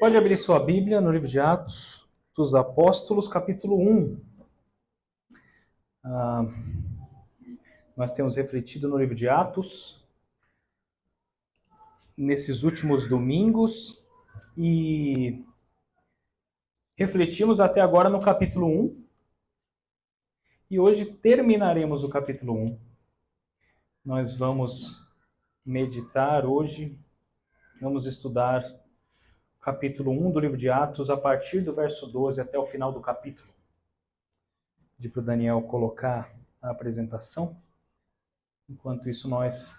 Pode abrir sua Bíblia no livro de Atos dos Apóstolos, capítulo 1. Nós temos refletido no livro de Atos nesses últimos domingos e refletimos até agora no capítulo 1 e hoje terminaremos o capítulo 1. Nós vamos meditar hoje, vamos estudar o capítulo 1 do livro de Atos a partir do verso 12 até o final do capítulo. Pedi para o Daniel colocar a apresentação. Enquanto isso, nós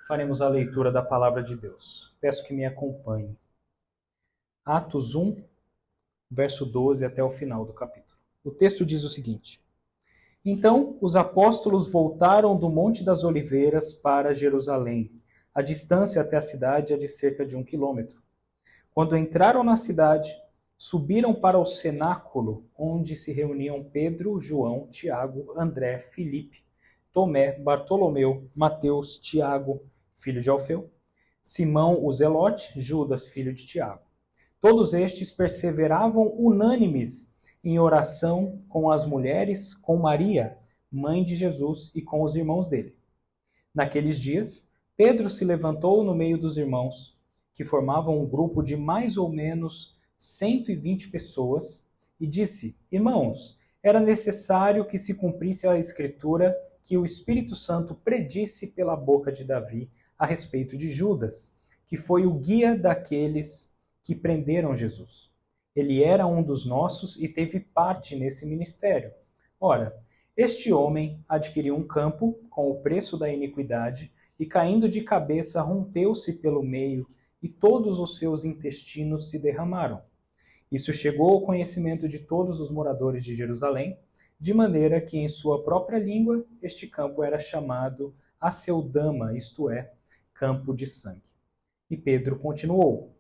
faremos a leitura da palavra de Deus. Peço que me acompanhe. Atos 1, verso 12 até o final do capítulo. O texto diz o seguinte: Então os apóstolos voltaram do Monte das Oliveiras para Jerusalém. A distância até a cidade é de cerca de 1 quilômetro. Quando entraram na cidade, subiram para o cenáculo, onde se reuniam Pedro, João, Tiago, André, Filipe, Tomé, Bartolomeu, Mateus, Tiago, filho de Alfeu, Simão o Zelote, Judas, filho de Tiago. Todos estes perseveravam unânimes em oração com as mulheres, com Maria, mãe de Jesus, e com os irmãos dele. Naqueles dias, Pedro se levantou no meio dos irmãos, que formavam um grupo de mais ou menos 120 pessoas, e disse: Irmãos, era necessário que se cumprisse a Escritura que o Espírito Santo predisse pela boca de Davi a respeito de Judas, que foi o guia daqueles que prenderam Jesus. Ele era um dos nossos e teve parte nesse ministério. Ora, este homem adquiriu um campo com o preço da iniquidade e, caindo de cabeça, rompeu-se pelo meio e todos os seus intestinos se derramaram. Isso chegou ao conhecimento de todos os moradores de Jerusalém, de maneira que em sua própria língua este campo era chamado Aceldama, isto é, campo de sangue. E Pedro continuou: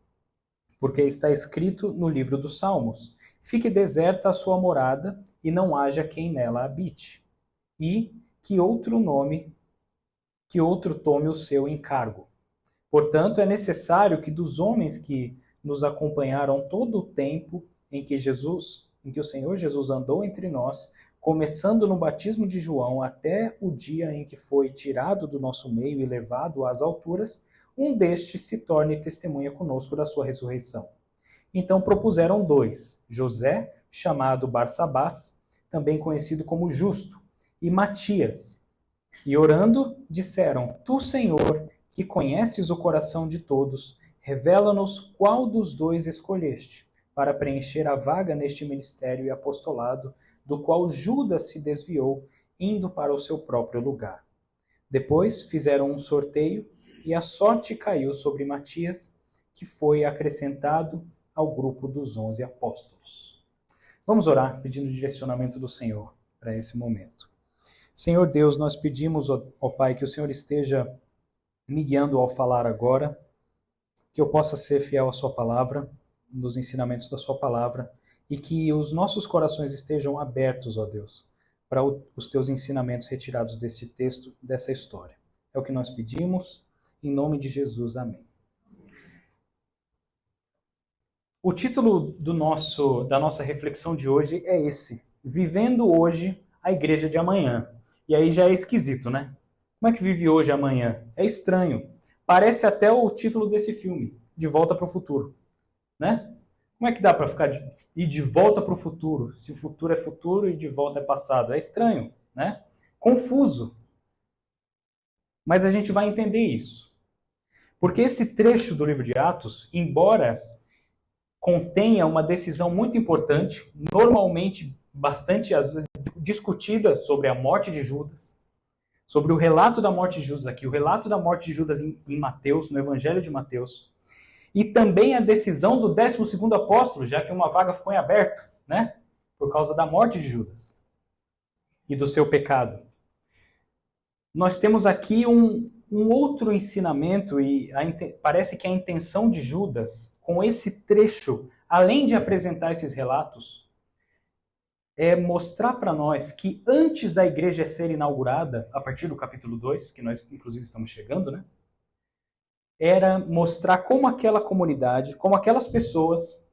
Porque está escrito no livro dos Salmos: Fique deserta a sua morada e não haja quem nela habite. E que outro tome o seu encargo. Portanto, é necessário que dos homens que nos acompanharam todo o tempo em que o Senhor Jesus andou entre nós, começando no batismo de João até o dia em que foi tirado do nosso meio e levado às alturas, um destes se torne testemunha conosco da sua ressurreição. Então propuseram 2, José, chamado Barsabás, também conhecido como Justo, e Matias. E orando, disseram: Tu, Senhor, que conheces o coração de todos, revela-nos qual dos dois escolheste, para preencher a vaga neste ministério e apostolado, do qual Judas se desviou, indo para o seu próprio lugar. Depois fizeram um sorteio, e a sorte caiu sobre Matias, que foi acrescentado ao grupo dos 11 apóstolos. Vamos orar, pedindo o direcionamento do Senhor para esse momento. Senhor Deus, nós pedimos, ó Pai, que o Senhor esteja me guiando ao falar agora, que eu possa ser fiel à sua palavra, nos ensinamentos da sua palavra, e que os nossos corações estejam abertos, ó Deus, para os teus ensinamentos retirados deste texto, dessa história. É o que nós pedimos, em nome de Jesus, amém. O título da nossa reflexão de hoje é esse: Vivendo hoje a igreja de amanhã. E aí já é esquisito, né? Como é que vive hoje amanhã? É estranho. Parece até o título desse filme, De Volta para o Futuro, né? Como é que dá para ir de volta para o futuro, se o futuro é futuro e de volta é passado? É estranho, né? Confuso. Mas a gente vai entender isso. Porque esse trecho do livro de Atos, embora contenha uma decisão muito importante, normalmente bastante às vezes discutida, sobre a morte de Judas, sobre o relato da morte de Judas aqui, o relato da morte de Judas em Mateus, no Evangelho de Mateus, e também a decisão do 12º apóstolo, já que uma vaga ficou em aberto, né? Por causa da morte de Judas e do seu pecado. Nós temos aqui um outro ensinamento, e parece que a intenção de Judas, com esse trecho, além de apresentar esses relatos, é mostrar para nós que antes da igreja ser inaugurada, a partir do capítulo 2, que nós inclusive estamos chegando, né? era mostrar como aquela comunidade, como aquelas pessoas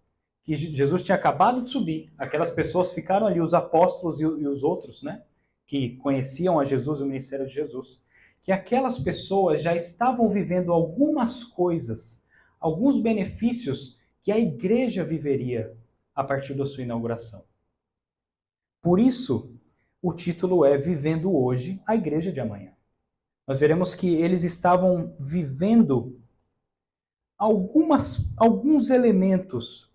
que Jesus tinha acabado de subir, aquelas pessoas ficaram ali, os apóstolos e os outros, né, que conheciam a Jesus, o ministério de Jesus, que aquelas pessoas já estavam vivendo algumas coisas, alguns benefícios que a igreja viveria a partir da sua inauguração. Por isso, o título é Vivendo Hoje, a Igreja de Amanhã. Nós veremos que eles estavam vivendo alguns elementos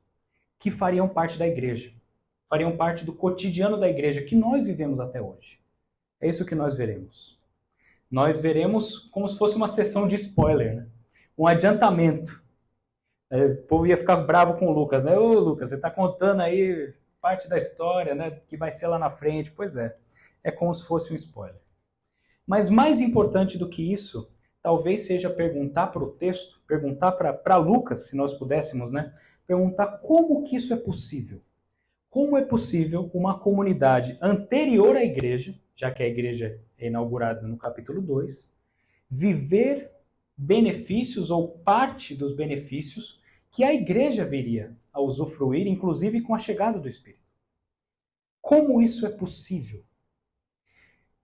que fariam parte da igreja, fariam parte do cotidiano da igreja que nós vivemos até hoje. É isso que nós veremos. Nós veremos como se fosse uma sessão de spoiler, né? Um adiantamento. O povo ia ficar bravo com o Lucas, né? Ô Lucas, você está contando aí parte da história, né, que vai ser lá na frente. Pois é como se fosse um spoiler. Mas mais importante do que isso, talvez seja perguntar para o texto, perguntar para Lucas, se nós pudéssemos, né? Perguntar como que isso é possível. Como é possível uma comunidade anterior à igreja, já que a igreja é inaugurada no capítulo 2, viver benefícios ou parte dos benefícios que a igreja viria a usufruir, inclusive com a chegada do Espírito. Como isso é possível?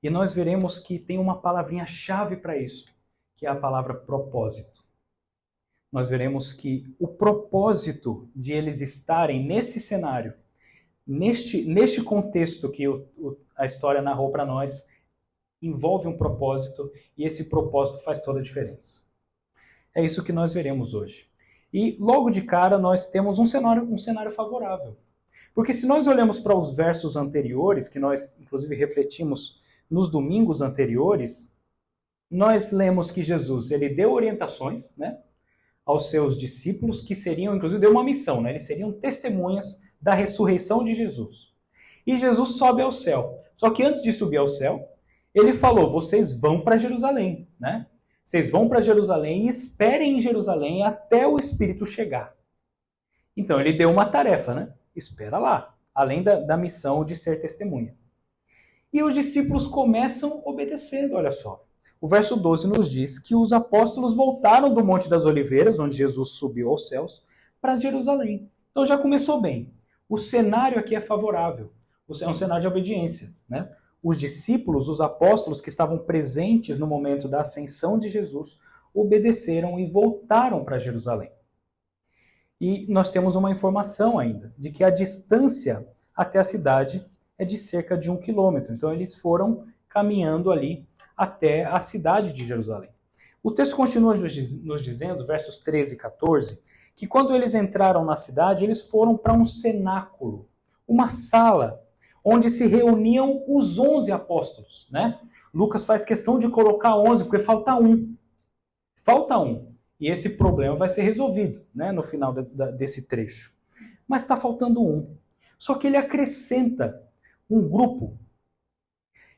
E nós veremos que tem uma palavrinha-chave para isso, que é a palavra propósito. Nós veremos que o propósito de eles estarem nesse cenário, neste contexto que a história narrou para nós, envolve um propósito e esse propósito faz toda a diferença. É isso que nós veremos hoje. E logo de cara nós temos um cenário favorável. Porque se nós olhamos para os versos anteriores, que nós inclusive refletimos nos domingos anteriores, nós lemos que Jesus ele deu orientações, né, aos seus discípulos, que seriam, inclusive deu uma missão, né, eles seriam testemunhas da ressurreição de Jesus. E Jesus sobe ao céu. Só que antes de subir ao céu, ele falou, vocês vão para Jerusalém, né? Vocês vão para Jerusalém e esperem em Jerusalém até o Espírito chegar. Então ele deu uma tarefa, né? Espera lá, além da missão de ser testemunha. E os discípulos começam obedecendo, olha só. O verso 12 nos diz que os apóstolos voltaram do Monte das Oliveiras, onde Jesus subiu aos céus, para Jerusalém. Então já começou bem. O cenário aqui é favorável. É um cenário de obediência, né? Os discípulos, os apóstolos que estavam presentes no momento da ascensão de Jesus, obedeceram e voltaram para Jerusalém. E nós temos uma informação ainda, de que a distância até a cidade é de cerca de 1 quilômetro. Então eles foram caminhando ali até a cidade de Jerusalém. O texto continua nos dizendo, versos 13 e 14, que quando eles entraram na cidade, eles foram para um cenáculo, uma sala, onde se reuniam os 11 apóstolos, né? Lucas faz questão de colocar 11, porque falta um. Falta um. E esse problema vai ser resolvido, né, no final desse trecho. Mas está faltando um. Só que ele acrescenta um grupo.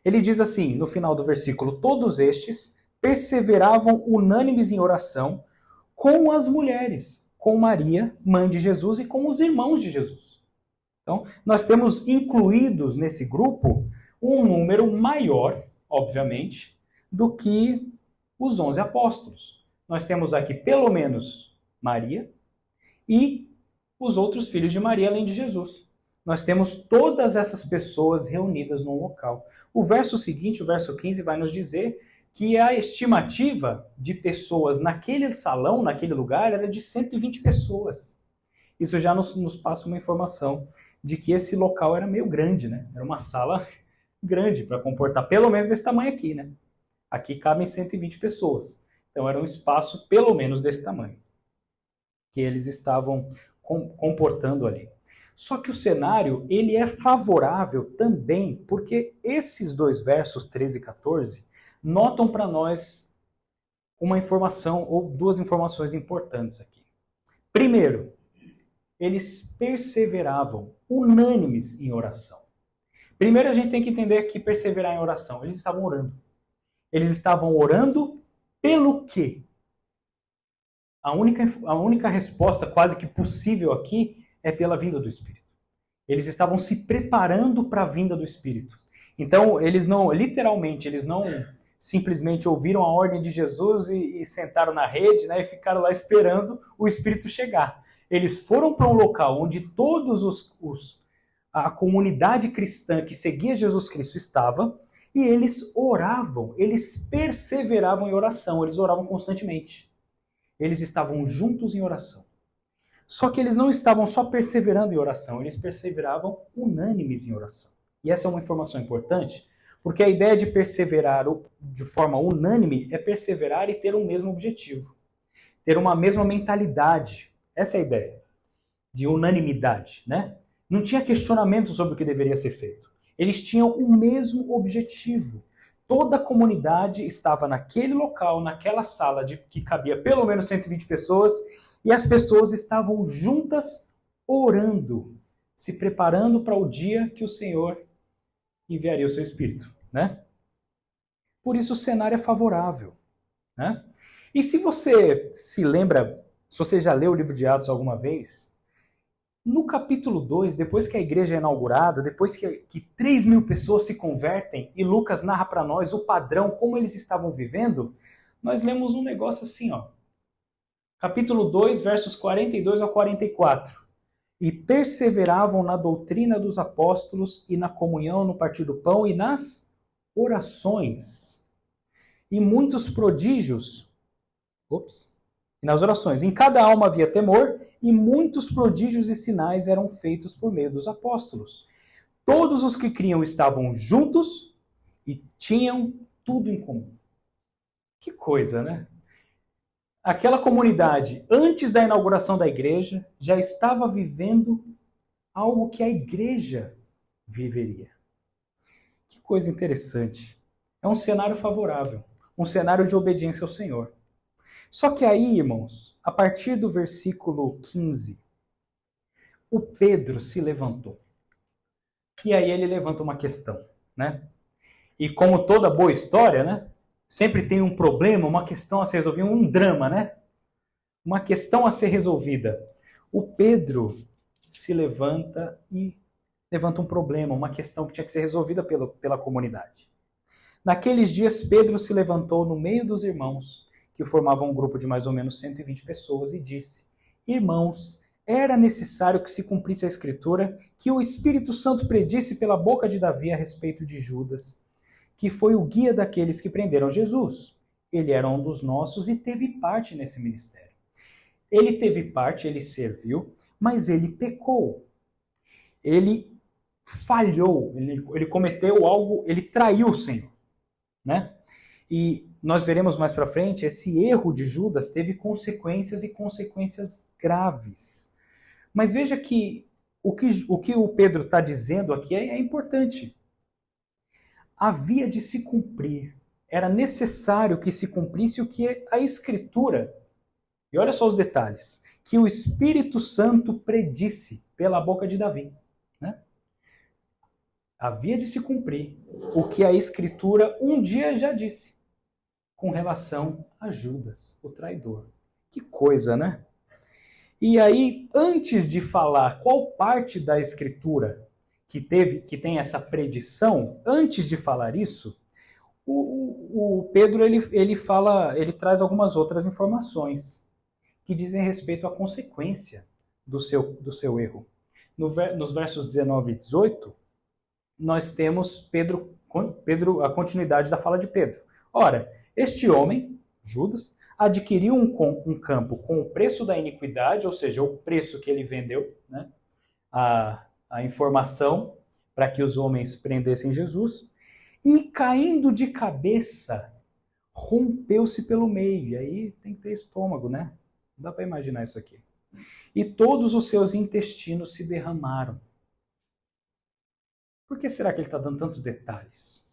Ele diz assim, no final do versículo, todos estes perseveravam unânimes em oração com as mulheres, com Maria, mãe de Jesus, e com os irmãos de Jesus. Então, nós temos incluídos nesse grupo um número maior, obviamente, do que os 11 apóstolos. Nós temos aqui pelo menos Maria e os outros filhos de Maria, além de Jesus. Nós temos todas essas pessoas reunidas num local. O verso seguinte, o verso 15, vai nos dizer que a estimativa de pessoas naquele salão, naquele lugar, era de 120 pessoas. Isso já nos passa uma informação de que esse local era meio grande, né? Era uma sala grande para comportar pelo menos desse tamanho aqui, né? Aqui cabem 120 pessoas. Então era um espaço pelo menos desse tamanho que eles estavam comportando ali. Só que o cenário ele é favorável também porque esses dois versos 13 e 14 notam para nós uma informação ou duas informações importantes aqui. Primeiro, eles perseveravam unânimes em oração. Primeiro a gente tem que entender que perseverar em oração, eles estavam orando. Eles estavam orando pelo quê? A única resposta quase que possível aqui é pela vinda do Espírito. Eles estavam se preparando para a vinda do Espírito. Então, eles não simplesmente ouviram a ordem de Jesus e sentaram na rede, né, e ficaram lá esperando o Espírito chegar. Eles foram para um local onde todos a comunidade cristã que seguia Jesus Cristo estava, e eles oravam, eles perseveravam em oração, eles oravam constantemente. Eles estavam juntos em oração. Só que eles não estavam só perseverando em oração, eles perseveravam unânimes em oração. E essa é uma informação importante, porque a ideia de perseverar de forma unânime é perseverar e ter um mesmo objetivo, ter uma mesma mentalidade. Essa é a ideia de unanimidade, né? Não tinha questionamento sobre o que deveria ser feito. Eles tinham o mesmo objetivo. Toda a comunidade estava naquele local, naquela sala que cabia pelo menos 120 pessoas, e as pessoas estavam juntas orando, se preparando para o dia que o Senhor enviaria o seu Espírito, né? Por isso o cenário é favorável, né? E se você se lembra, se você já leu o livro de Atos alguma vez, no capítulo 2, depois que a igreja é inaugurada, depois que 3.000 pessoas se convertem, e Lucas narra para nós o padrão, como eles estavam vivendo, nós lemos um negócio assim, ó. Capítulo 2, versos 42 ao 44. E perseveravam na doutrina dos apóstolos e na comunhão, no partir do pão e nas orações. E muitos prodígios. E nas orações. Em cada alma havia temor, e muitos prodígios e sinais eram feitos por meio dos apóstolos. Todos os que criam estavam juntos e tinham tudo em comum. Que coisa, né? Aquela comunidade, antes da inauguração da igreja, já estava vivendo algo que a igreja viveria. Que coisa interessante. É um cenário favorável, um cenário de obediência ao Senhor. Só que aí, irmãos, a partir do versículo 15, o Pedro se levantou. E aí ele levanta uma questão, né? E como toda boa história, né? Sempre tem um problema, uma questão a ser resolvida, um drama, né? Uma questão a ser resolvida. O Pedro se levanta e levanta um problema, uma questão que tinha que ser resolvida pela comunidade. Naqueles dias, Pedro se levantou no meio dos irmãos, que formavam um grupo de mais ou menos 120 pessoas, e disse: Irmãos, era necessário que se cumprisse a Escritura, que o Espírito Santo predisse pela boca de Davi a respeito de Judas, que foi o guia daqueles que prenderam Jesus. Ele era um dos nossos e teve parte nesse ministério. Ele teve parte, ele serviu, mas ele pecou. Ele falhou, ele cometeu algo, ele traiu o Senhor, né? E nós veremos mais para frente, esse erro de Judas teve consequências e consequências graves. Mas veja que o que o Pedro está dizendo aqui é importante. Havia de se cumprir, era necessário que se cumprisse o que a Escritura, e olha só os detalhes, que o Espírito Santo predisse pela boca de Davi. Né? Havia de se cumprir o que a Escritura um dia já disse, com relação a Judas, o traidor. Que coisa, né? E aí, antes de falar qual parte da Escritura que tem essa predição, antes de falar isso, o Pedro ele traz algumas outras informações que dizem respeito à consequência do seu erro. Nos versos 19 e 18, nós temos Pedro, a continuidade da fala de Pedro. Ora, este homem, Judas, adquiriu um campo com o preço da iniquidade, ou seja, o preço que ele vendeu, né, a informação para que os homens prendessem Jesus, e caindo de cabeça, rompeu-se pelo meio. E aí tem que ter estômago, né? Não dá para imaginar isso aqui. E todos os seus intestinos se derramaram. Por que será que ele está dando tantos detalhes?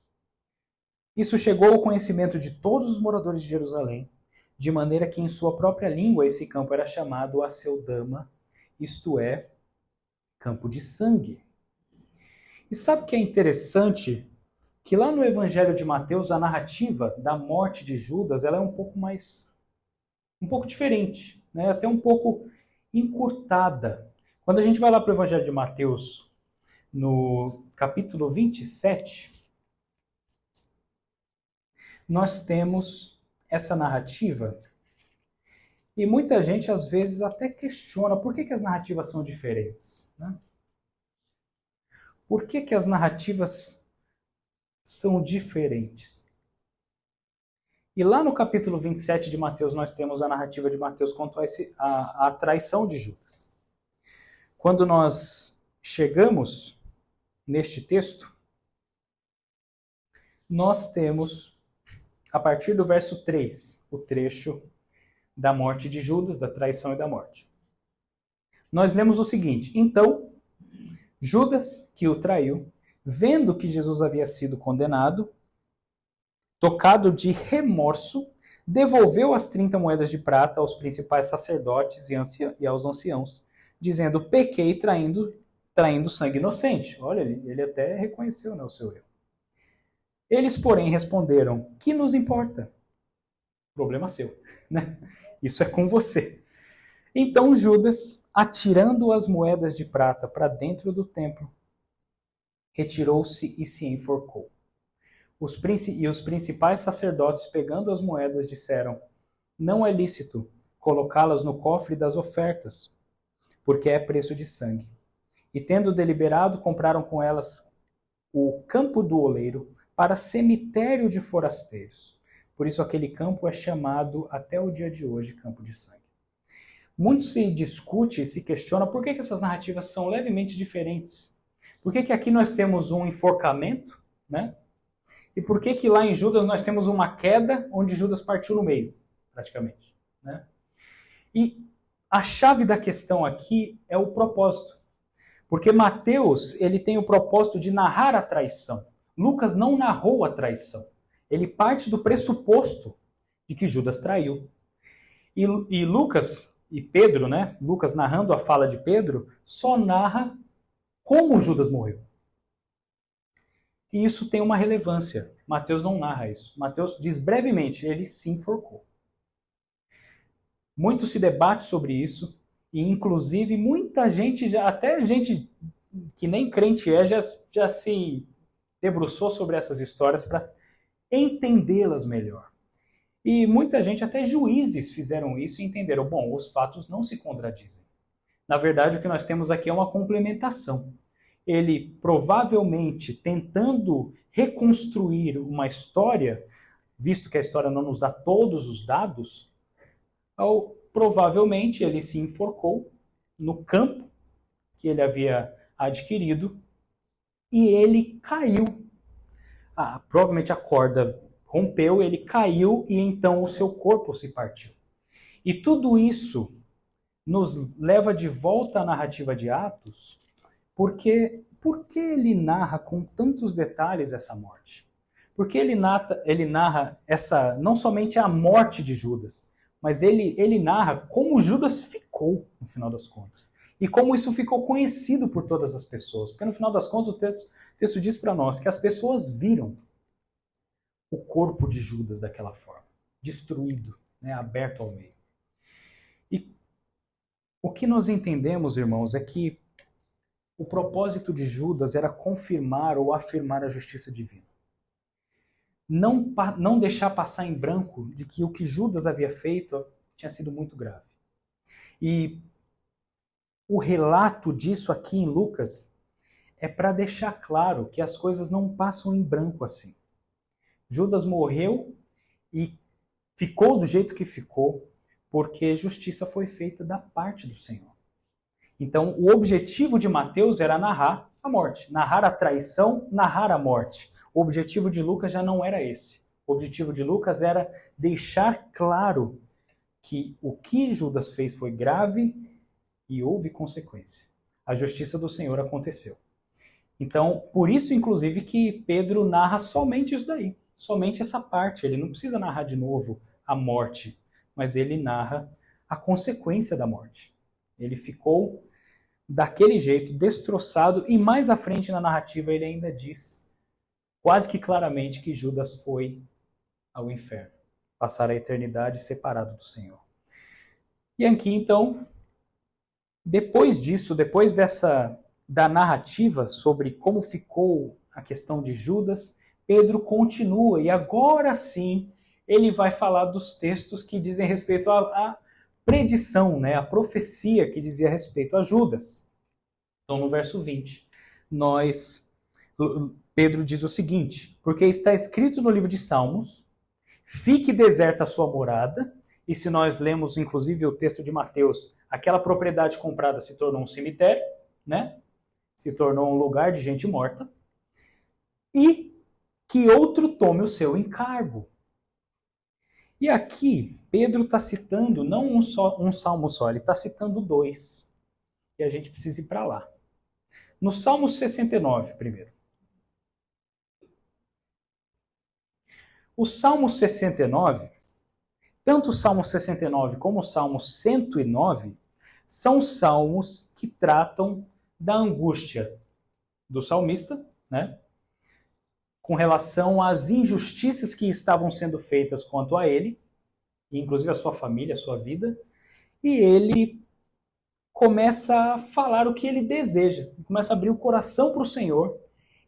Isso chegou ao conhecimento de todos os moradores de Jerusalém, de maneira que em sua própria língua esse campo era chamado Aceldama, isto é, campo de sangue. E sabe o que é interessante? Que lá no Evangelho de Mateus, a narrativa da morte de Judas, ela é um pouco diferente, né? Até um pouco encurtada. Quando a gente vai lá para o Evangelho de Mateus, no capítulo 27, nós temos essa narrativa e muita gente às vezes até questiona por que as narrativas são diferentes, né? Por que as narrativas são diferentes? E lá no capítulo 27 de Mateus nós temos a narrativa de Mateus quanto a traição de Judas. Quando nós chegamos neste texto, nós temos, a partir do verso 3, o trecho da morte de Judas, da traição e da morte. Nós lemos o seguinte: então, Judas, que o traiu, vendo que Jesus havia sido condenado, tocado de remorso, devolveu as 30 moedas de prata aos principais sacerdotes e aos anciãos, dizendo: pequei traindo sangue inocente. Olha, ele até reconheceu, né, o seu erro. Eles, porém, responderam: que nos importa? Problema seu, né? Isso é com você. Então Judas, atirando as moedas de prata para dentro do templo, retirou-se e se enforcou. Os principais sacerdotes, pegando as moedas, disseram: não é lícito colocá-las no cofre das ofertas, porque é preço de sangue. E tendo deliberado, compraram com elas o campo do oleiro para cemitério de forasteiros. Por isso aquele campo é chamado até o dia de hoje campo de sangue. Muito se discute e se questiona por que essas narrativas são levemente diferentes. Por que aqui nós temos um enforcamento, né? E por que lá em Judas nós temos uma queda onde Judas partiu no meio, praticamente, né? E a chave da questão aqui é o propósito. Porque Mateus, ele tem o propósito de narrar a traição. Lucas não narrou a traição. Ele parte do pressuposto de que Judas traiu. E Lucas e Pedro, né? Lucas narrando a fala de Pedro, só narra como Judas morreu. E isso tem uma relevância. Mateus não narra isso. Mateus diz brevemente, ele se enforcou. Muito se debate sobre isso, e inclusive muita gente, até gente que nem crente já se debruçou sobre essas histórias para entendê-las melhor. E muita gente, até juízes, fizeram isso e entenderam, bom, os fatos não se contradizem. Na verdade, o que nós temos aqui é uma complementação. Ele provavelmente tentando reconstruir uma história, visto que a história não nos dá todos os dados, provavelmente ele se enforcou no campo que ele havia adquirido e ele caiu. Provavelmente a corda rompeu, ele caiu e então o seu corpo se partiu. E tudo isso nos leva de volta à narrativa de Atos, porque por que ele narra com tantos detalhes essa morte? Porque ele narra essa, não somente a morte de Judas, mas ele narra como Judas ficou, no final das contas. E como isso ficou conhecido por todas as pessoas. Porque no final das contas o texto diz para nós que as pessoas viram o corpo de Judas daquela forma, destruído, né, aberto ao meio. E o que nós entendemos, irmãos, é que o propósito de Judas era confirmar ou afirmar a justiça divina. Não deixar passar em branco de que o que Judas havia feito tinha sido muito grave. E o relato disso aqui em Lucas é para deixar claro que as coisas não passam em branco assim. Judas morreu e ficou do jeito que ficou porque justiça foi feita da parte do Senhor. Então, o objetivo de Mateus era narrar a morte, narrar a traição, narrar a morte. O objetivo de Lucas já não era esse. O objetivo de Lucas era deixar claro que o que Judas fez foi grave e houve consequência. A justiça do Senhor aconteceu. Então, por isso, inclusive, que Pedro narra somente isso daí. Somente essa parte. Ele não precisa narrar de novo a morte, mas ele narra a consequência da morte. Ele ficou daquele jeito, destroçado, e mais à frente na narrativa ele ainda diz quase que claramente que Judas foi ao inferno, passar a eternidade separado do Senhor. E aqui então, depois disso, da narrativa sobre como ficou a questão de Judas, Pedro continua, e agora sim ele vai falar dos textos que dizem respeito à predição, né? A profecia que dizia respeito a Judas. Então, no verso 20, Pedro diz o seguinte: porque está escrito no livro de Salmos, fique deserta a sua morada, e se nós lemos inclusive o texto de Mateus, aquela propriedade comprada se tornou um cemitério, né? Se tornou um lugar de gente morta, e que outro tome o seu encargo. E aqui, Pedro está citando não um salmo só, ele está citando dois. E a gente precisa ir para lá. No Salmo 69, primeiro. O Salmo 69, tanto o Salmo 69 como o Salmo 109, são salmos que tratam da angústia do salmista, né? Com relação às injustiças que estavam sendo feitas quanto a ele, inclusive a sua família, a sua vida, e ele começa a falar o que ele deseja, começa a abrir o coração para o Senhor,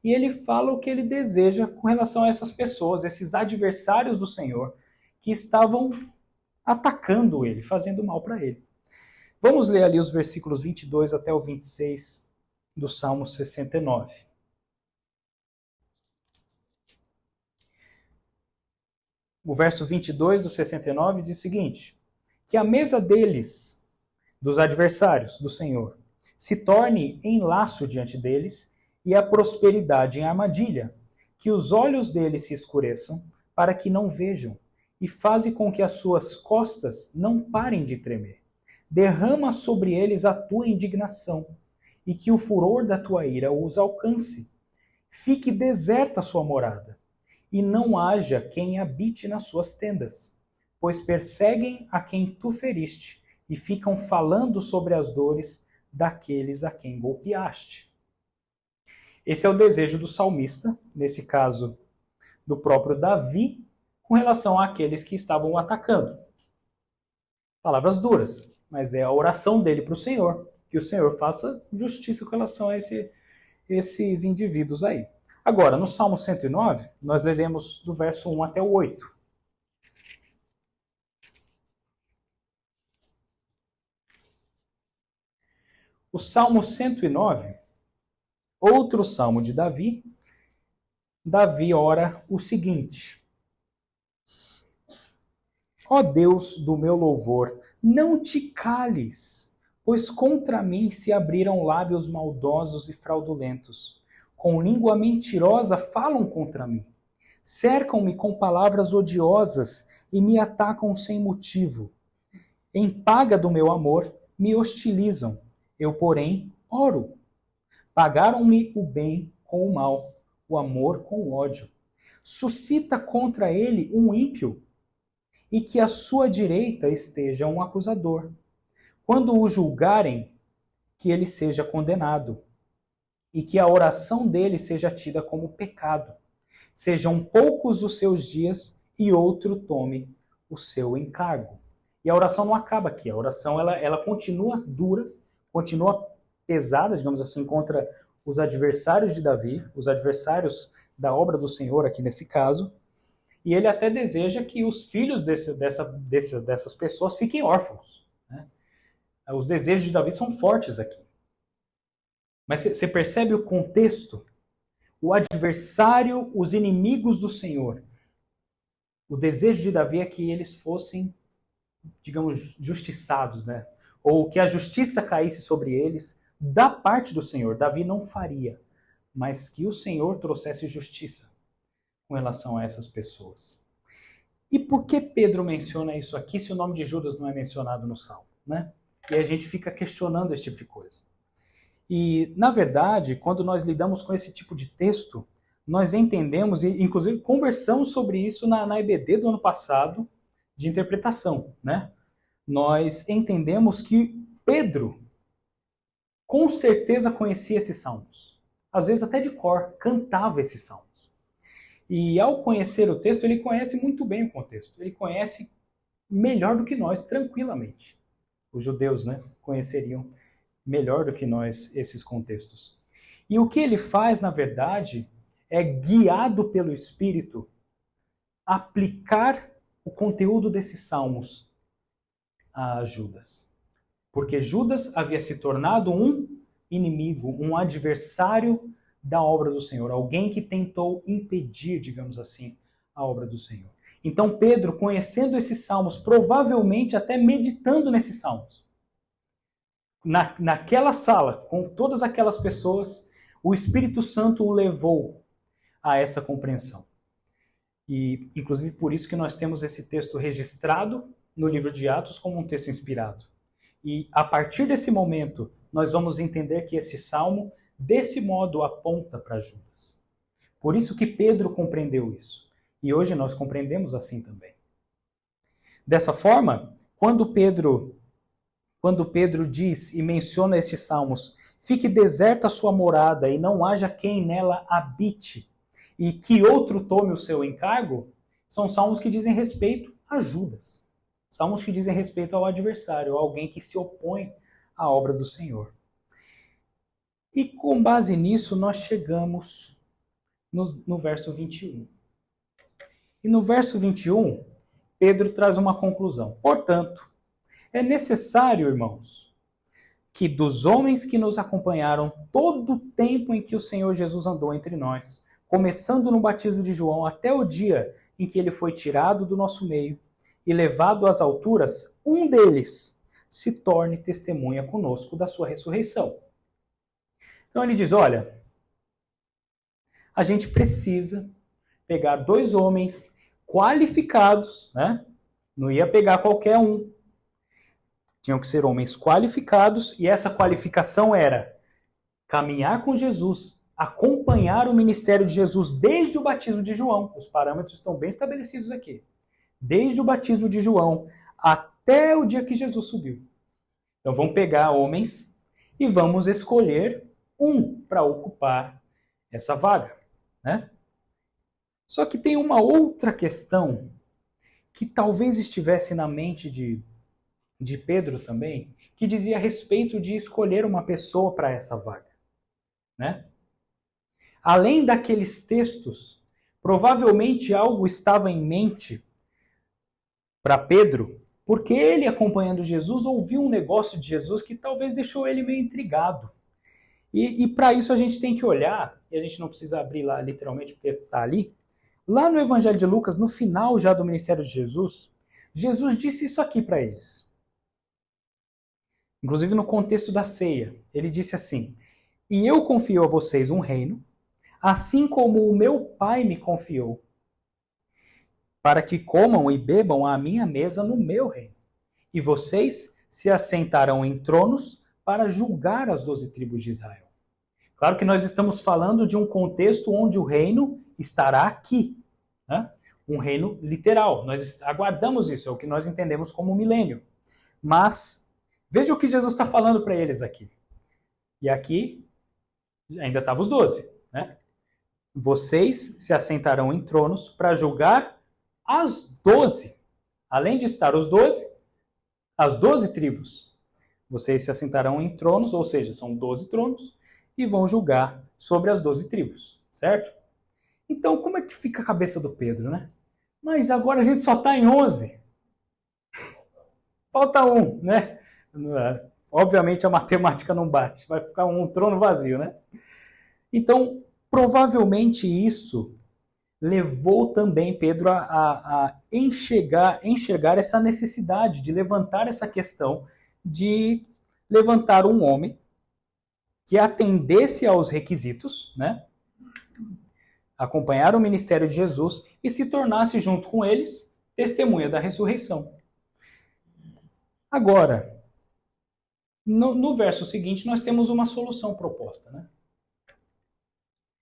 e ele fala o que ele deseja com relação a essas pessoas, esses adversários do Senhor, que estavam atacando ele, fazendo mal para ele. Vamos ler ali os versículos 22 até o 26 do Salmo 69. O verso 22 do 69 diz o seguinte: que a mesa deles, dos adversários do Senhor, se torne em laço diante deles e a prosperidade em armadilha, que os olhos deles se escureçam para que não vejam, e faze com que as suas costas não parem de tremer. Derrama sobre eles a tua indignação, e que o furor da tua ira os alcance. Fique deserta a sua morada, e não haja quem habite nas suas tendas, pois perseguem a quem tu feriste, e ficam falando sobre as dores daqueles a quem golpeaste. Esse é o desejo do salmista, nesse caso do próprio Davi, com relação àqueles que estavam o atacando. Palavras duras, mas é a oração dele para o Senhor, que o Senhor faça justiça com relação a esses indivíduos aí. Agora, no Salmo 109, nós leremos do verso 1 até o 8. O Salmo 109, outro salmo de Davi, Davi ora o seguinte: ó Deus do meu louvor, não te cales, pois contra mim se abriram lábios maldosos e fraudulentos. Com língua mentirosa falam contra mim. Cercam-me com palavras odiosas e me atacam sem motivo. Em paga do meu amor, me hostilizam. Eu, porém, oro. Pagaram-me o bem com o mal, o amor com o ódio. Suscita contra ele um ímpio, e que à sua direita esteja um acusador. Quando o julgarem, que ele seja condenado, e que a oração dele seja tida como pecado. Sejam poucos os seus dias, e outro tome o seu encargo. E a oração não acaba aqui, a oração ela continua dura, continua pesada, digamos assim, contra os adversários de Davi, os adversários da obra do Senhor aqui nesse caso, e ele até deseja que os filhos dessas pessoas fiquem órfãos, né? Os desejos de Davi são fortes aqui. Mas você percebe o contexto? O adversário, os inimigos do Senhor. O desejo de Davi é que eles fossem, digamos, justiçados, né? Ou que a justiça caísse sobre eles da parte do Senhor. Davi não faria, mas que o Senhor trouxesse justiça com relação a essas pessoas. E por que Pedro menciona isso aqui se o nome de Judas não é mencionado no Salmo, né? E a gente fica questionando esse tipo de coisa. E, na verdade, quando nós lidamos com esse tipo de texto, nós entendemos, e inclusive conversamos sobre isso na EBD do ano passado, de interpretação, né? Nós entendemos que Pedro com certeza conhecia esses salmos. Às vezes até de cor, cantava esses salmos. E ao conhecer o texto, ele conhece muito bem o contexto. Ele conhece melhor do que nós, tranquilamente. Os judeus, né, conheceriam melhor do que nós esses contextos. E o que ele faz, na verdade, é guiado pelo Espírito, aplicar o conteúdo desses salmos a Judas. Porque Judas havia se tornado um inimigo, um adversário da obra do Senhor, alguém que tentou impedir, digamos assim, a obra do Senhor. Então Pedro, conhecendo esses salmos, provavelmente até meditando nesses salmos, naquela sala, com todas aquelas pessoas, o Espírito Santo o levou a essa compreensão. E, inclusive, por isso que nós temos esse texto registrado no livro de Atos como um texto inspirado. E, a partir desse momento, nós vamos entender que esse salmo, desse modo, aponta para Judas. Por isso que Pedro compreendeu isso. E hoje nós compreendemos assim também. Dessa forma, quando Pedro diz e menciona estes salmos, fique deserta a sua morada e não haja quem nela habite, e que outro tome o seu encargo, são salmos que dizem respeito a Judas. Salmos que dizem respeito ao adversário, a alguém que se opõe à obra do Senhor. E com base nisso, nós chegamos no verso 21. E no verso 21, Pedro traz uma conclusão. Portanto, é necessário, irmãos, que dos homens que nos acompanharam todo o tempo em que o Senhor Jesus andou entre nós, começando no batismo de João até o dia em que ele foi tirado do nosso meio e levado às alturas, um deles se torne testemunha conosco da sua ressurreição. Então ele diz, olha, a gente precisa pegar 2 homens qualificados, né? Não ia pegar qualquer um. Tinham que ser homens qualificados, e essa qualificação era caminhar com Jesus, acompanhar o ministério de Jesus desde o batismo de João. Os parâmetros estão bem estabelecidos aqui. Desde o batismo de João até o dia que Jesus subiu. Então vamos pegar homens e vamos escolher um para ocupar essa vaga, né? Só que tem uma outra questão que talvez estivesse na mente de Pedro também, que dizia a respeito de escolher uma pessoa para essa vaga, né? Além daqueles textos, provavelmente algo estava em mente para Pedro, porque ele, acompanhando Jesus, ouviu um negócio de Jesus que talvez deixou ele meio intrigado. E para isso a gente tem que olhar, e a gente não precisa abrir lá literalmente porque está ali, lá no Evangelho de Lucas, no final já do ministério de Jesus, Jesus disse isso aqui para eles. Inclusive no contexto da ceia, ele disse assim, e eu confio a vocês um reino, assim como o meu Pai me confiou, para que comam e bebam à minha mesa no meu reino. E vocês se assentarão em tronos para julgar as 12 tribos de Israel. Claro que nós estamos falando de um contexto onde o reino estará aqui, né? Um reino literal. Nós aguardamos isso, é o que nós entendemos como milênio. Mas veja o que Jesus está falando para eles aqui. E aqui ainda estavam os 12, né? Vocês se assentarão em tronos para julgar as 12. Além de estar os 12, as 12 tribos. Vocês se assentarão em tronos, ou seja, são 12 tronos, e vão julgar sobre as 12 tribos, certo? Então, como é que fica a cabeça do Pedro, né? Mas agora a gente só está em 11. Falta um, né? Obviamente a matemática não bate, vai ficar um trono vazio, né? Então, provavelmente isso levou também Pedro a enxergar essa necessidade de levantar essa questão de levantar um homem que atendesse aos requisitos, né? Acompanhar o ministério de Jesus e se tornasse, junto com eles, testemunha da ressurreição. Agora, no verso seguinte, nós temos uma solução proposta, né?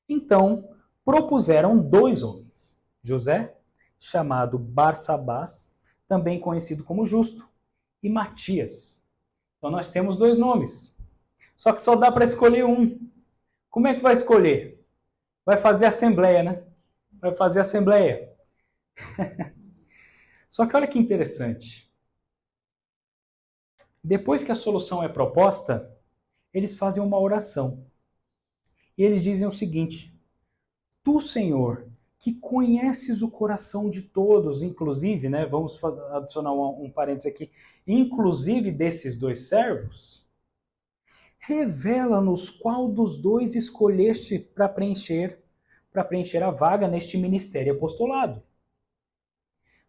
Então, propuseram 2 homens. José, chamado Barsabás, também conhecido como Justo, e Matias. Então nós temos 2 nomes. Só que só dá para escolher um. Como é que vai escolher? Vai fazer assembleia, né? Vai fazer assembleia. Só que olha que interessante. Depois que a solução é proposta, eles fazem uma oração. E eles dizem o seguinte: Tu, Senhor, que conheces o coração de todos, inclusive, né, vamos adicionar um parênteses aqui, inclusive desses dois servos, revela-nos qual dos dois escolheste para preencher a vaga neste ministério e apostolado,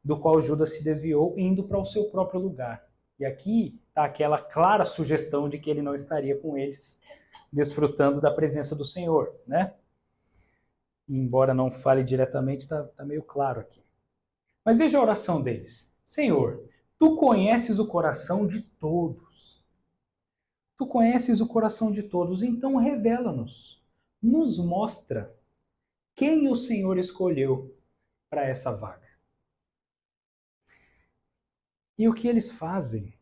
do qual Judas se desviou, indo para o seu próprio lugar. E aqui está aquela clara sugestão de que ele não estaria com eles, desfrutando da presença do Senhor, né? Embora não fale diretamente, está meio claro aqui. Mas veja a oração deles. Senhor, tu conheces o coração de todos. Tu conheces o coração de todos, então revela-nos. Nos mostra quem o Senhor escolheu para essa vaga. E o que eles fazem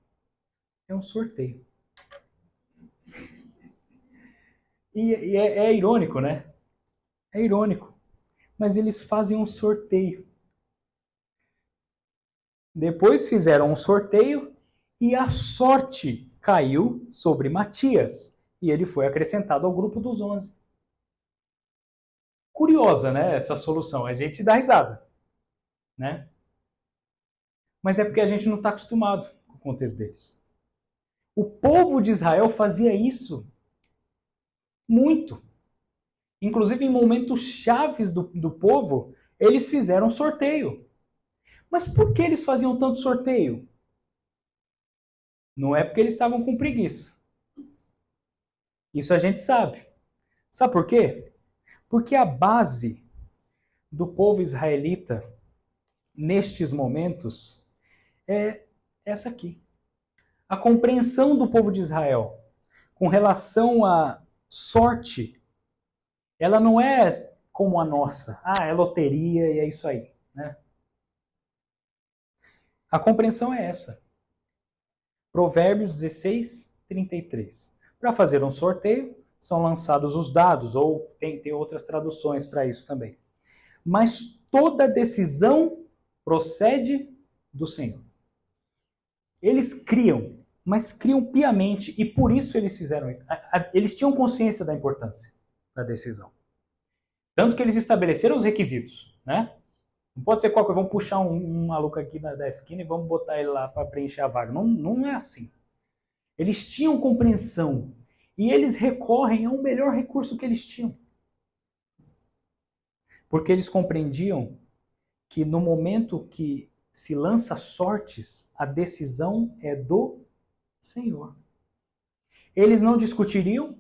é um sorteio. E é irônico, né? É irônico. Mas eles fazem um sorteio. Depois fizeram um sorteio e a sorte caiu sobre Matias. E ele foi acrescentado ao grupo dos 11. Curiosa, né? Essa solução. A gente dá risada, né? Mas é porque a gente não está acostumado com o contexto deles. O povo de Israel fazia isso muito. Inclusive, em momentos chaves do povo, eles fizeram sorteio. Mas por que eles faziam tanto sorteio? Não é porque eles estavam com preguiça. Isso a gente sabe. Sabe por quê? Porque a base do povo israelita, nestes momentos, é essa aqui. A compreensão do povo de Israel com relação à sorte, ela não é como a nossa. É loteria e é isso aí, né? A compreensão é essa. Provérbios 16, 33. Para fazer um sorteio, são lançados os dados, ou tem outras traduções para isso também. Mas toda decisão procede do Senhor. Eles criam, mas criam piamente, e por isso eles fizeram isso. Eles tinham consciência da importância da decisão. Tanto que eles estabeleceram os requisitos, né? Não pode ser qualquer, vamos puxar um maluco aqui da esquina e vamos botar ele lá para preencher a vaga. Não é assim. Eles tinham compreensão e eles recorrem ao melhor recurso que eles tinham. Porque eles compreendiam que no momento que se lança sortes, a decisão é do Senhor. Eles não discutiriam,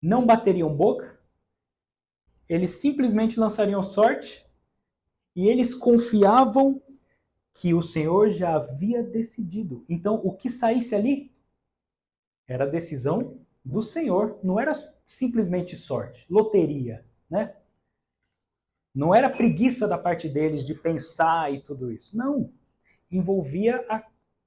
não bateriam boca, eles simplesmente lançariam sorte e eles confiavam que o Senhor já havia decidido. Então, o que saísse ali era a decisão do Senhor. Não era simplesmente sorte, loteria, né? Não era preguiça da parte deles de pensar e tudo isso. Não. Envolvia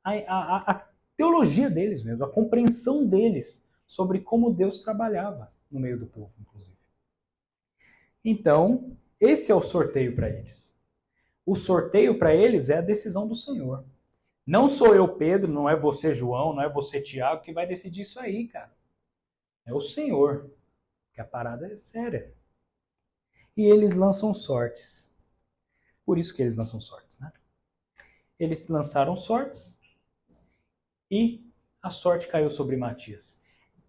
a teologia deles mesmo, a compreensão deles sobre como Deus trabalhava no meio do povo, inclusive. Então, esse é o sorteio para eles. O sorteio para eles é a decisão do Senhor. Não sou eu, Pedro, não é você, João, não é você, Tiago, que vai decidir isso aí, cara. É o Senhor. Porque a parada é séria. E eles lançam sortes. Por isso que eles lançam sortes, né? Eles lançaram sortes e a sorte caiu sobre Matias.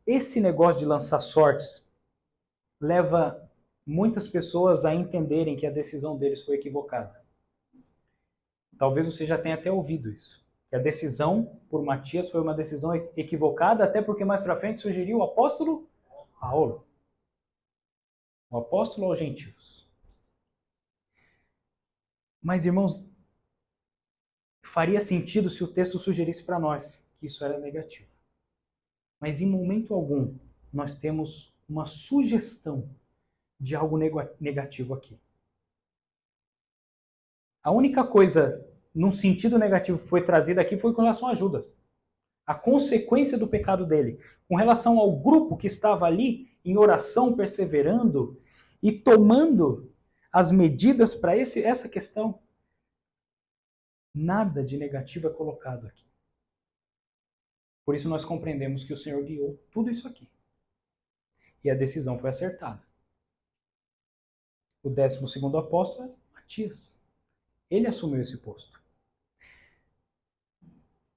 Esse negócio de lançar sortes leva muitas pessoas a entenderem que a decisão deles foi equivocada. Talvez você já tenha até ouvido isso. Que a decisão por Matias foi uma decisão equivocada, até porque mais para frente surgiria o apóstolo Paulo. O apóstolo aos gentios. Mas, irmãos, faria sentido se o texto sugerisse para nós que isso era negativo. Mas em momento algum nós temos uma sugestão de algo negativo aqui. A única coisa, num sentido negativo, que foi trazida aqui foi com relação a Judas. A consequência do pecado dele. Com relação ao grupo que estava ali, em oração, perseverando e tomando as medidas para essa questão, nada de negativo é colocado aqui. Por isso nós compreendemos que o Senhor guiou tudo isso aqui. E a decisão foi acertada. o 12º apóstolo é Matias. Ele assumiu esse posto.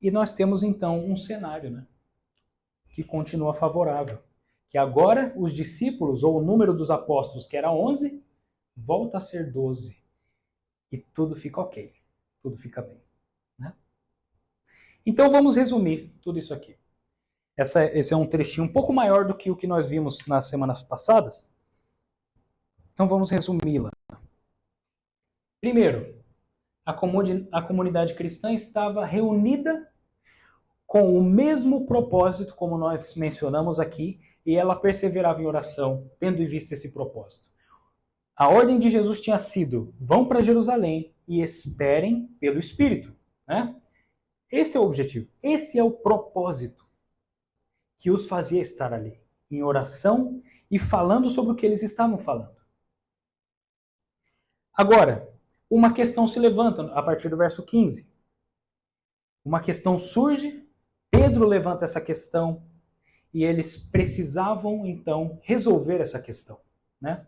E nós temos então um cenário, né, que continua favorável. Que agora os discípulos, ou o número dos apóstolos, que era 11, volta a ser 12. E tudo fica ok. Tudo fica bem. Né? Então vamos resumir tudo isso aqui. Esse é um trechinho um pouco maior do que o que nós vimos nas semanas passadas. Então vamos resumi-la. Primeiro, a comunidade cristã estava reunida com o mesmo propósito, como nós mencionamos aqui, e ela perseverava em oração, tendo em vista esse propósito. A ordem de Jesus tinha sido: vão para Jerusalém e esperem pelo Espírito. Né? Esse é o objetivo, esse é o propósito que os fazia estar ali, em oração e falando sobre o que eles estavam falando. Agora, uma questão se levanta a partir do verso 15. Uma questão surge, Pedro levanta essa questão e eles precisavam então resolver essa questão. Né?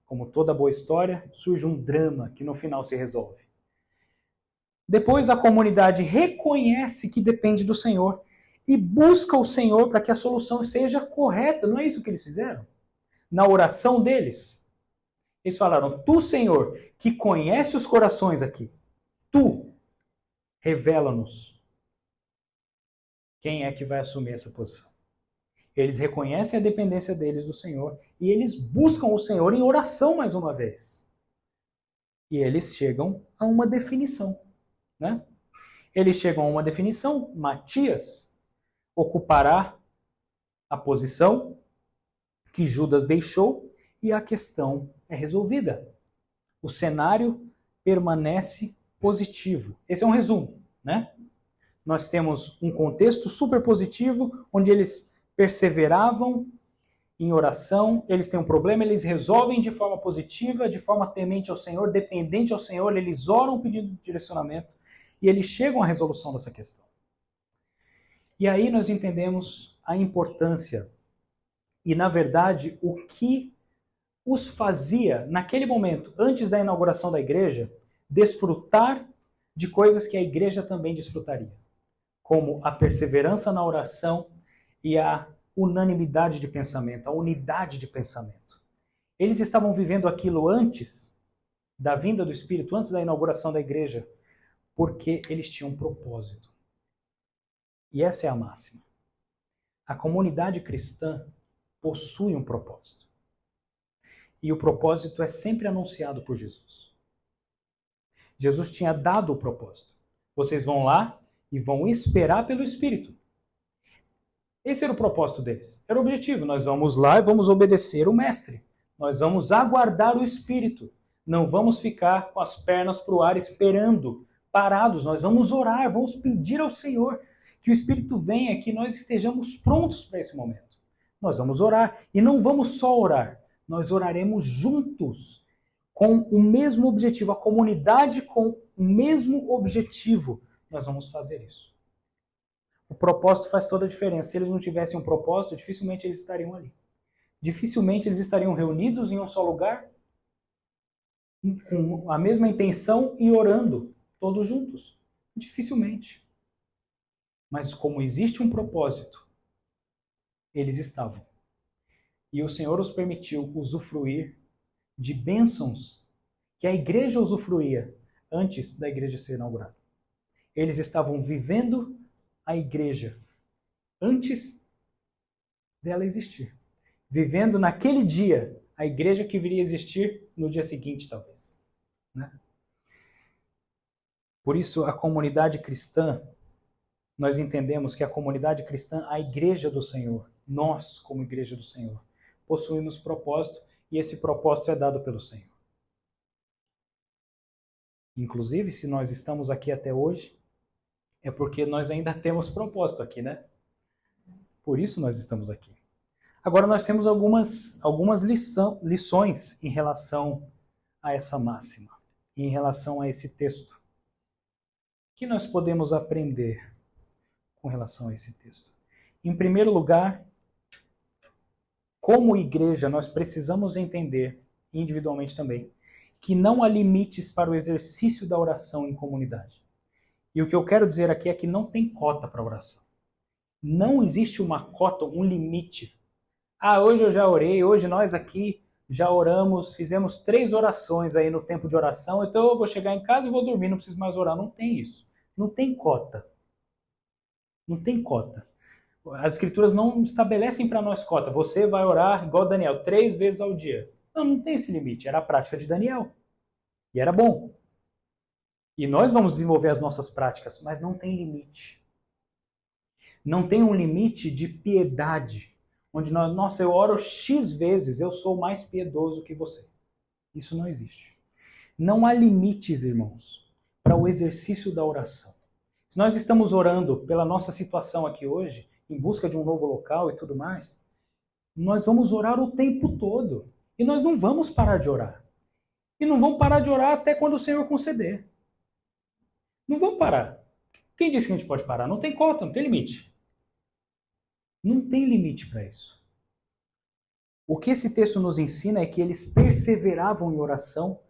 Como toda boa história, surge um drama que no final se resolve. Depois a comunidade reconhece que depende do Senhor e busca o Senhor para que a solução seja correta. Não é isso que eles fizeram? Na oração deles, eles falaram: tu, Senhor, que conhece os corações aqui, tu, revela-nos quem é que vai assumir essa posição. Eles reconhecem a dependência deles do Senhor e eles buscam o Senhor em oração mais uma vez. E eles chegam a uma definição. Né? Eles chegam a uma definição: Matias ocupará a posição que Judas deixou e a questão é resolvida. O cenário permanece positivo. Esse é um resumo. Né? Nós temos um contexto super positivo, onde eles perseveravam em oração, eles têm um problema, eles resolvem de forma positiva, de forma temente ao Senhor, dependente ao Senhor, eles oram pedindo direcionamento e eles chegam à resolução dessa questão. E aí nós entendemos a importância e, na verdade, o que os fazia, naquele momento, antes da inauguração da igreja, desfrutar de coisas que a igreja também desfrutaria, como a perseverança na oração e a unanimidade de pensamento, a unidade de pensamento. Eles estavam vivendo aquilo antes da vinda do Espírito, antes da inauguração da igreja, porque eles tinham um propósito. E essa é a máxima. A comunidade cristã possui um propósito. E o propósito é sempre anunciado por Jesus. Jesus tinha dado o propósito. Vocês vão lá e vão esperar pelo Espírito. Esse era o propósito deles. Era o objetivo. Nós vamos lá e vamos obedecer o Mestre. Nós vamos aguardar o Espírito. Não vamos ficar com as pernas para o ar esperando, parados. Nós vamos orar, vamos pedir ao Senhor que o Espírito venha, que nós estejamos prontos para esse momento. Nós vamos orar e não vamos só orar. Nós oraremos juntos, com o mesmo objetivo, a comunidade com o mesmo objetivo. Nós vamos fazer isso. O propósito faz toda a diferença. Se eles não tivessem um propósito, dificilmente eles estariam ali. Dificilmente eles estariam reunidos em um só lugar, com a mesma intenção e orando, todos juntos. Dificilmente. Mas como existe um propósito, eles estavam. E o Senhor os permitiu usufruir de bênçãos que a igreja usufruía antes da igreja ser inaugurada. Eles estavam vivendo a igreja antes dela existir. Vivendo naquele dia a igreja que viria a existir no dia seguinte, talvez. Né? Por isso, a comunidade cristã, nós entendemos que a comunidade cristã, a igreja do Senhor, nós, como igreja do Senhor, possuímos propósito e esse propósito é dado pelo Senhor. Inclusive, se nós estamos aqui até hoje, é porque nós ainda temos propósito aqui, né? Por isso nós estamos aqui. Agora nós temos algumas lições em relação a essa máxima, em relação a esse texto. O que nós podemos aprender com relação a esse texto? Em primeiro lugar, como igreja, nós precisamos entender individualmente também, que não há limites para o exercício da oração em comunidade. E o que eu quero dizer aqui é que não tem cota para oração. Não existe uma cota, um limite. Ah, hoje eu já orei, hoje nós aqui já oramos, fizemos 3 orações aí no tempo de oração, então eu vou chegar em casa e vou dormir, não preciso mais orar. Não tem isso. Não tem cota. Não tem cota. As escrituras não estabelecem para nós cota. Você vai orar, igual Daniel, 3 vezes ao dia. Não tem esse limite. Era a prática de Daniel. E era bom. E nós vamos desenvolver as nossas práticas, mas não tem limite. Não tem um limite de piedade, onde nós, nossa, eu oro X vezes, eu sou mais piedoso que você. Isso não existe. Não há limites, irmãos, para o exercício da oração. Se nós estamos orando pela nossa situação aqui hoje, em busca de um novo local e tudo mais, nós vamos orar o tempo todo. E nós não vamos parar de orar. E não vamos parar de orar até quando o Senhor conceder. Não vamos parar. Quem disse que a gente pode parar? Não tem cota, não tem limite. Não tem limite para isso. O que esse texto nos ensina é que eles perseveravam em oração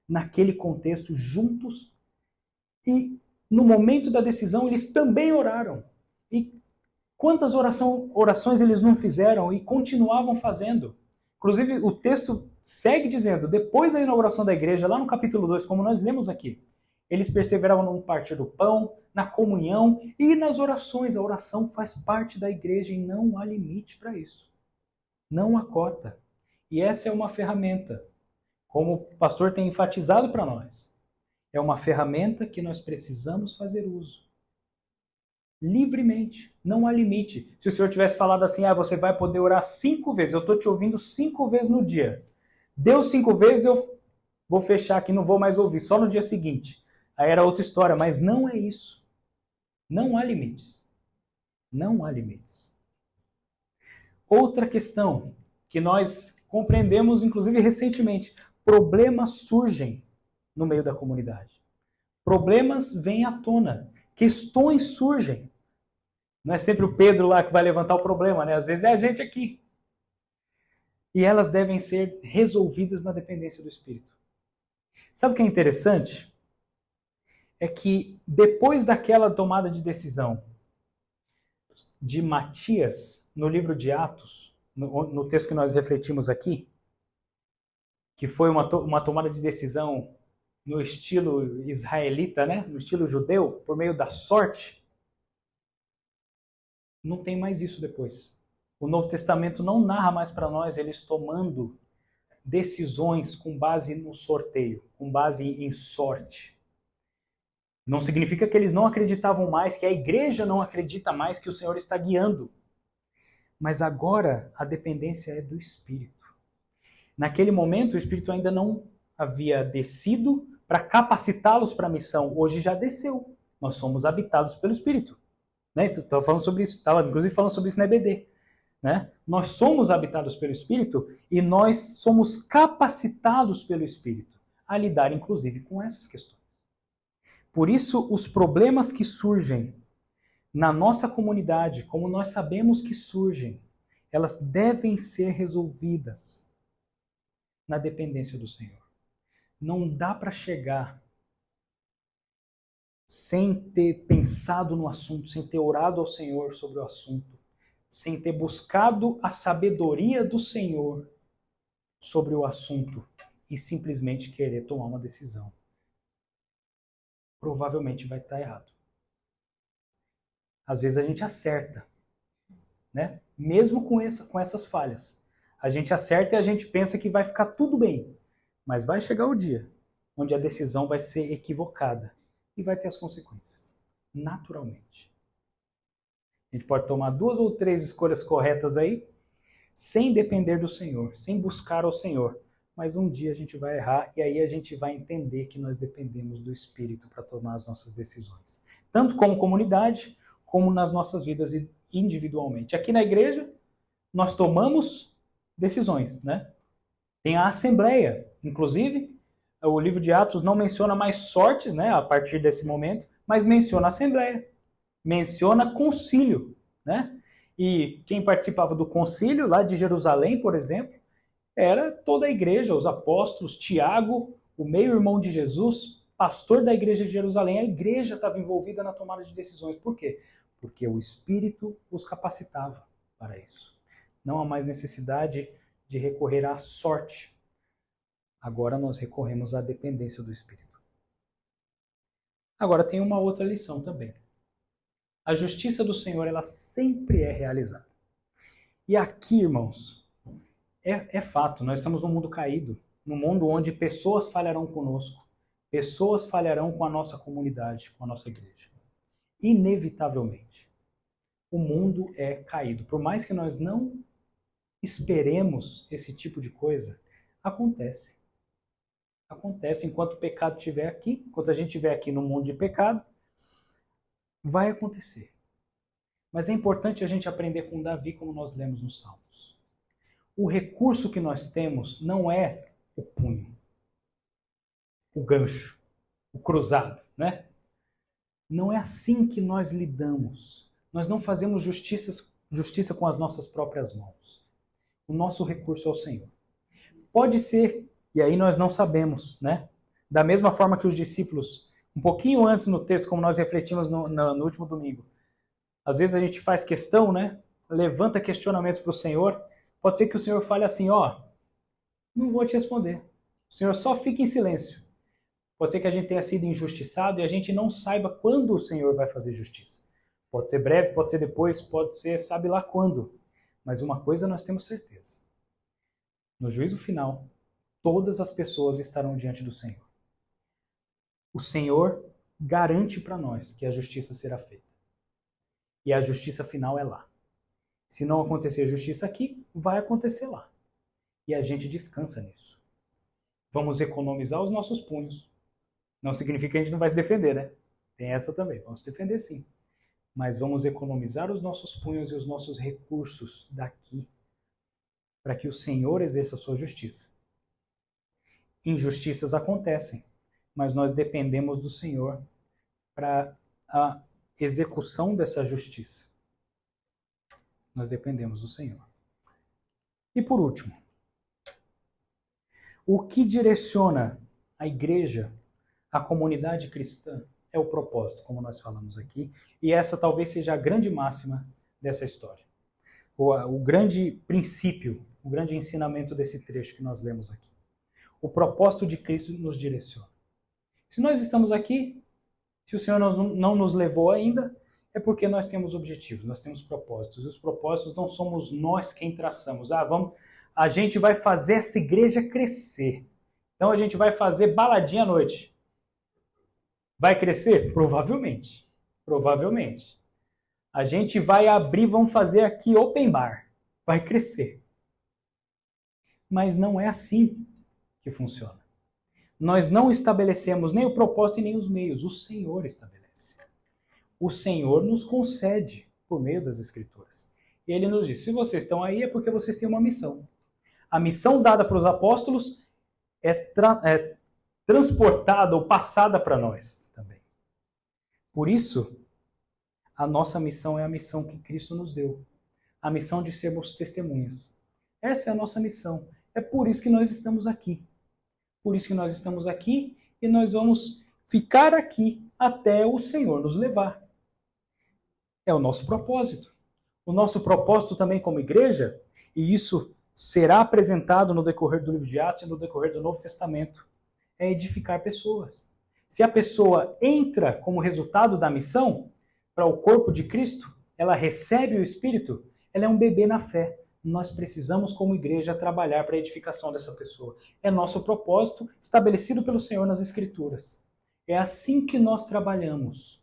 naquele contexto juntos e no momento da decisão eles também oraram. E quantas orações eles não fizeram e continuavam fazendo? Inclusive o texto segue dizendo, depois da inauguração da igreja, lá no capítulo 2, como nós lemos aqui, eles perseveravam no partir do pão, na comunhão e nas orações. A oração faz parte da igreja e não há limite para isso. Não há cota. E essa é uma ferramenta, como o pastor tem enfatizado para nós. É uma ferramenta que nós precisamos fazer uso. Livremente. Não há limite. Se o Senhor tivesse falado assim, você vai poder orar 5 vezes, eu estou te ouvindo 5 vezes no dia. Deu 5 vezes, eu vou fechar aqui, não vou mais ouvir, só no dia seguinte. Aí era outra história, mas não é isso. Não há limites. Não há limites. Outra questão que nós compreendemos, inclusive recentemente, problemas surgem no meio da comunidade. Problemas vêm à tona. Questões surgem. Não é sempre o Pedro lá que vai levantar o problema, né? Às vezes é a gente aqui. E elas devem ser resolvidas na dependência do Espírito. Sabe o que é interessante? É que depois daquela tomada de decisão de Matias, no livro de Atos, no texto que nós refletimos aqui, que foi uma tomada de decisão no estilo israelita, né? No estilo judeu, por meio da sorte, não tem mais isso depois. O Novo Testamento não narra mais para nós eles tomando decisões com base no sorteio, com base em sorte. Não significa que eles não acreditavam mais, que a igreja não acredita mais que o Senhor está guiando. Mas agora a dependência é do Espírito. Naquele momento o Espírito ainda não havia descido para capacitá-los para a missão. Hoje já desceu. Nós somos habitados pelo Espírito. Né? Estava falando sobre isso, estava inclusive falando sobre isso na EBD. Né? Nós somos habitados pelo Espírito e nós somos capacitados pelo Espírito a lidar inclusive com essas questões. Por isso, os problemas que surgem na nossa comunidade, como nós sabemos que surgem, elas devem ser resolvidas na dependência do Senhor. Não dá para chegar sem ter pensado no assunto, sem ter orado ao Senhor sobre o assunto, sem ter buscado a sabedoria do Senhor sobre o assunto e simplesmente querer tomar uma decisão. Provavelmente vai estar errado. Às vezes a gente acerta, né? Mesmo com essas falhas. A gente acerta e a gente pensa que vai ficar tudo bem. Mas vai chegar o dia onde a decisão vai ser equivocada e vai ter as consequências, naturalmente. A gente pode tomar 2 ou 3 escolhas corretas aí, sem depender do Senhor, sem buscar ao Senhor. Mas um dia a gente vai errar e aí a gente vai entender que nós dependemos do Espírito para tomar as nossas decisões. Tanto como comunidade, como nas nossas vidas individualmente. Aqui na igreja, nós tomamos decisões, né? Tem a assembleia, inclusive, o livro de Atos não menciona mais sortes, né, a partir desse momento, mas menciona a assembleia, menciona concílio, né? E quem participava do concílio, lá de Jerusalém, por exemplo, Era toda a igreja, os apóstolos, Tiago, o meio-irmão de Jesus, pastor da igreja de Jerusalém. A igreja estava envolvida na tomada de decisões. Por quê? Porque o Espírito os capacitava para isso. Não há mais necessidade de recorrer à sorte. Agora nós recorremos à dependência do Espírito. Agora tem uma outra lição também. A justiça do Senhor, ela sempre é realizada. E aqui, irmãos, é fato, nós estamos num mundo caído, num mundo onde pessoas falharão conosco, pessoas falharão com a nossa comunidade, com a nossa igreja. Inevitavelmente. O mundo é caído. Por mais que nós não esperemos esse tipo de coisa, acontece. Acontece enquanto o pecado estiver aqui, enquanto a gente estiver aqui no mundo de pecado, vai acontecer. Mas é importante a gente aprender com Davi, como nós lemos nos Salmos. O recurso que nós temos não é o punho, o gancho, o cruzado, né? Não é assim que nós lidamos. Nós não fazemos justiça com as nossas próprias mãos. O nosso recurso é o Senhor. Pode ser, e aí nós não sabemos, né? Da mesma forma que os discípulos, um pouquinho antes no texto, como nós refletimos no último domingo, às vezes a gente faz questão, né? Levanta questionamentos para o Senhor. Pode ser que o Senhor fale assim, não vou te responder. O Senhor só fica em silêncio. Pode ser que a gente tenha sido injustiçado e a gente não saiba quando o Senhor vai fazer justiça. Pode ser breve, pode ser depois, pode ser sabe lá quando. Mas uma coisa nós temos certeza. No juízo final, todas as pessoas estarão diante do Senhor. O Senhor garante para nós que a justiça será feita. E a justiça final é lá. Se não acontecer justiça aqui, vai acontecer lá. E a gente descansa nisso. Vamos economizar os nossos punhos. Não significa que a gente não vai se defender, né? Tem essa também. Vamos se defender sim. Mas vamos economizar os nossos punhos e os nossos recursos daqui para que o Senhor exerça a sua justiça. Injustiças acontecem, mas nós dependemos do Senhor para a execução dessa justiça. Nós dependemos do Senhor. E por último, o que direciona a igreja, a comunidade cristã, é o propósito, como nós falamos aqui. E essa talvez seja a grande máxima dessa história. O grande princípio, o grande ensinamento desse trecho que nós lemos aqui. O propósito de Cristo nos direciona. Se nós estamos aqui, se o Senhor não nos levou ainda, é porque nós temos objetivos, nós temos propósitos. E os propósitos não somos nós quem traçamos. A gente vai fazer essa igreja crescer. Então a gente vai fazer baladinha à noite. Vai crescer? Provavelmente. Provavelmente. A gente vai abrir, vamos fazer aqui open bar. Vai crescer. Mas não é assim que funciona. Nós não estabelecemos nem o propósito e nem os meios. O Senhor estabelece. O Senhor nos concede por meio das Escrituras. E Ele nos diz, se vocês estão aí é porque vocês têm uma missão. A missão dada para os apóstolos é transportada ou passada para nós também. Por isso, a nossa missão é a missão que Cristo nos deu. A missão de sermos testemunhas. Essa é a nossa missão. É por isso que nós estamos aqui. Por isso que nós estamos aqui e nós vamos ficar aqui até o Senhor nos levar. É o nosso propósito. O nosso propósito também como igreja, e isso será apresentado no decorrer do livro de Atos e no decorrer do Novo Testamento, é edificar pessoas. Se a pessoa entra como resultado da missão para o corpo de Cristo, ela recebe o Espírito, ela é um bebê na fé. Nós precisamos, como igreja, trabalhar para a edificação dessa pessoa. É nosso propósito estabelecido pelo Senhor nas Escrituras. É assim que nós trabalhamos.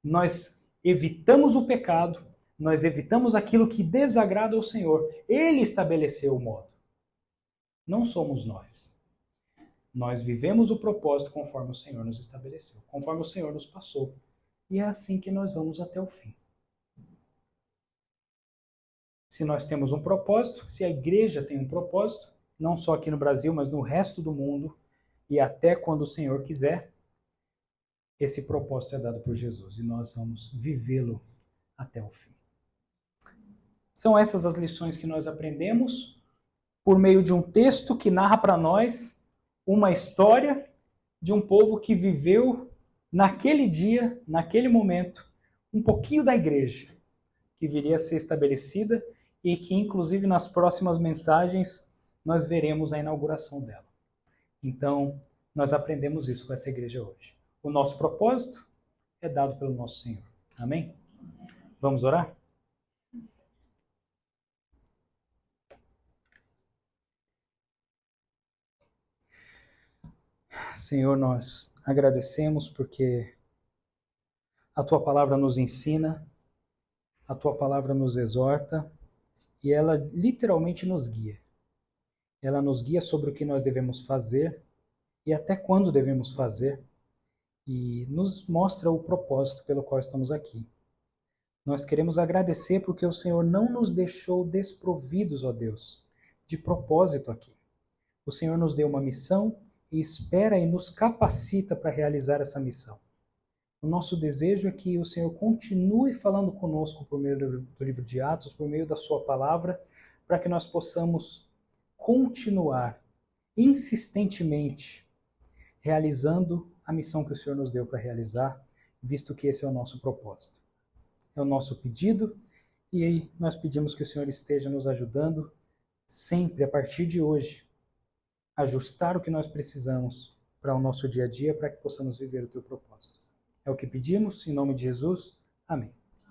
Nós evitamos o pecado, nós evitamos aquilo que desagrada ao Senhor. Ele estabeleceu o modo. Não somos nós. Nós vivemos o propósito conforme o Senhor nos estabeleceu, conforme o Senhor nos passou. E é assim que nós vamos até o fim. Se nós temos um propósito, se a igreja tem um propósito, não só aqui no Brasil, mas no resto do mundo, e até quando o Senhor quiser, esse propósito é dado por Jesus e nós vamos vivê-lo até o fim. São essas as lições que nós aprendemos por meio de um texto que narra para nós uma história de um povo que viveu naquele dia, naquele momento, um pouquinho da igreja, que viria a ser estabelecida e que, inclusive, nas próximas mensagens, nós veremos a inauguração dela. Então, nós aprendemos isso com essa igreja hoje. O nosso propósito é dado pelo nosso Senhor. Amém? Vamos orar? Senhor, nós agradecemos porque a Tua palavra nos ensina, a Tua palavra nos exorta e ela literalmente nos guia. Ela nos guia sobre o que nós devemos fazer e até quando devemos fazer e nos mostra o propósito pelo qual estamos aqui. Nós queremos agradecer porque o Senhor não nos deixou desprovidos, ó Deus, de propósito aqui. O Senhor nos deu uma missão e espera e nos capacita para realizar essa missão. O nosso desejo é que o Senhor continue falando conosco por meio do livro de Atos, por meio da sua palavra, para que nós possamos continuar insistentemente realizando a missão que o Senhor nos deu para realizar, visto que esse é o nosso propósito. É o nosso pedido e aí nós pedimos que o Senhor esteja nos ajudando sempre, a partir de hoje, ajustar o que nós precisamos para o nosso dia a dia, para que possamos viver o teu propósito. É o que pedimos, em nome de Jesus. Amém.